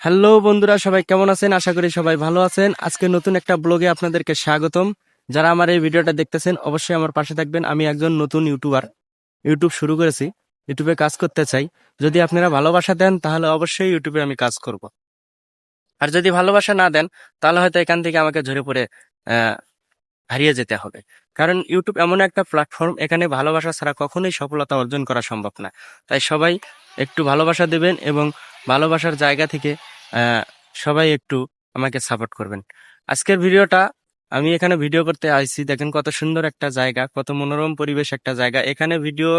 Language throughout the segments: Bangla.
হ্যালো বন্ধুরা, সবাই কেমন আছেন? আশা করি সবাই ভালো আছেন। আজকে নতুন একটা ব্লগে আপনাদেরকে স্বাগতম। যারা আমার এই ভিডিওটা দেখতেছেন অবশ্যই আমার পাশে থাকবেন। আমি একজন নতুন ইউটিউবার, ইউটিউব শুরু করেছি, ইউটিউবে কাজ করতে চাই। যদি আপনারা ভালোবাসা দেন তাহলে অবশ্যই ইউটিউবে আমি কাজ করব। আর যদি ভালোবাসা না দেন তাহলে হয়তো এখান থেকে আমাকে ঝরে পড়ে আহ হারিয়ে যেতে হবে। কারণ ইউটিউব এমন একটা প্ল্যাটফর্ম, এখানে ভালোবাসা ছাড়া কখনোই সফলতা অর্জন করা সম্ভব না। তাই সবাই একটু ভালোবাসা দেবেন এবং ভালোবাসার জায়গা থেকে আহ, সবাই একটু আমাকে সাপোর্ট করবেন। আজকের ভিডিওটা আমি এখানে ভিডিও করতে আইছি, দেখেন কত সুন্দর একটা জায়গা, কত মনোরম পরিবেশ একটা জায়গা। এখানে ভিডিও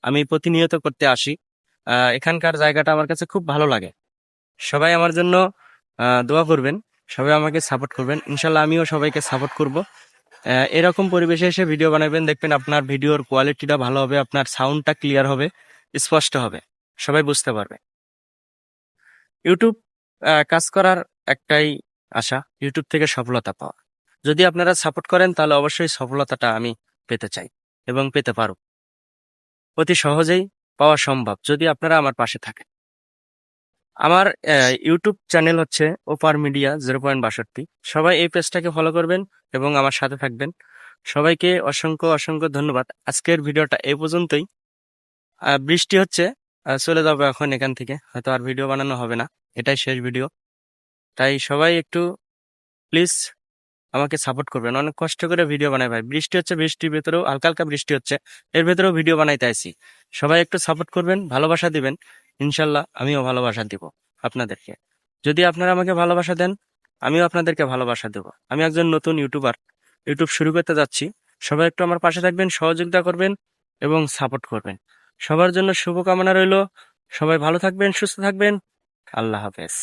আমি প্রতিনিয়ত করতে আসি। এখানকার জায়গাটা আমার কাছে খুব ভালো লাগে। সবাই আমার জন্য দোয়া করবেন, সবাই আমাকে সাপোর্ট করবেন, ইনশাল্লাহ আমিও সবাইকে সাপোর্ট করব। এরকম পরিবেশে এসে ভিডিও বানাবেন, দেখবেন আপনার ভিডিওর কোয়ালিটিটা ভালো হবে, আপনার সাউন্ডটা ক্লিয়ার হবে, স্পষ্ট হবে, সবাই বুঝতে পারবে। ইউটিউব কাজ করার একটাই আশা, ইউটিউব থেকে সফলতা পাওয়া। যদি আপনারা সাপোর্ট করেন তাহলে অবশ্যই সফলতাটা আমি পেতে চাই এবং পেতে পারো। অতি সহজেই পাওয়া সম্ভব যদি আপনারা আমার পাশে থাকেন। আমার ইউটিউব চ্যানেল হচ্ছে ওপার মিডিয়া 0.62। সবাই এই পেজটাকে ফলো করবেন এবং আমার সাথে থাকবেন। সবাইকে অসংখ্য অসংখ্য ধন্যবাদ। আজকের ভিডিওটা এই পর্যন্তই। বৃষ্টি হচ্ছে, চলে যাবো এখন এখান থেকে, হয়তো আর ভিডিও বানানো হবে না, এটাই শেষ ভিডিও। তাই সবাই একটু প্লিজ আমাকে সাপোর্ট করবেন। অনেক কষ্ট করে ভিডিও বানাই ভাই, বৃষ্টি হচ্ছে, বৃষ্টির ভেতরেও হালকা হালকা বৃষ্টি হচ্ছে, এর ভেতরেও ভিডিও বানাইতে আইছি। সবাই একটু সাপোর্ট করবেন, ভালোবাসা দিবেন, ইনশাল্লাহ আমিও ভালোবাসা দিব আপনাদেরকে। যদি আপনারা আমাকে ভালোবাসা দেন আমিও আপনাদেরকে ভালোবাসা দেব। আমি একজন নতুন ইউটিউবার, ইউটিউব শুরু করতে যাচ্ছি। সবাই একটু আমার পাশে থাকবেন, সহযোগিতা করবেন এবং সাপোর্ট করবেন। সবার জন্য শুভকামনা রইল। সবাই ভালো থাকবেন, সুস্থ থাকবেন। আল্লাহ হাফেজ।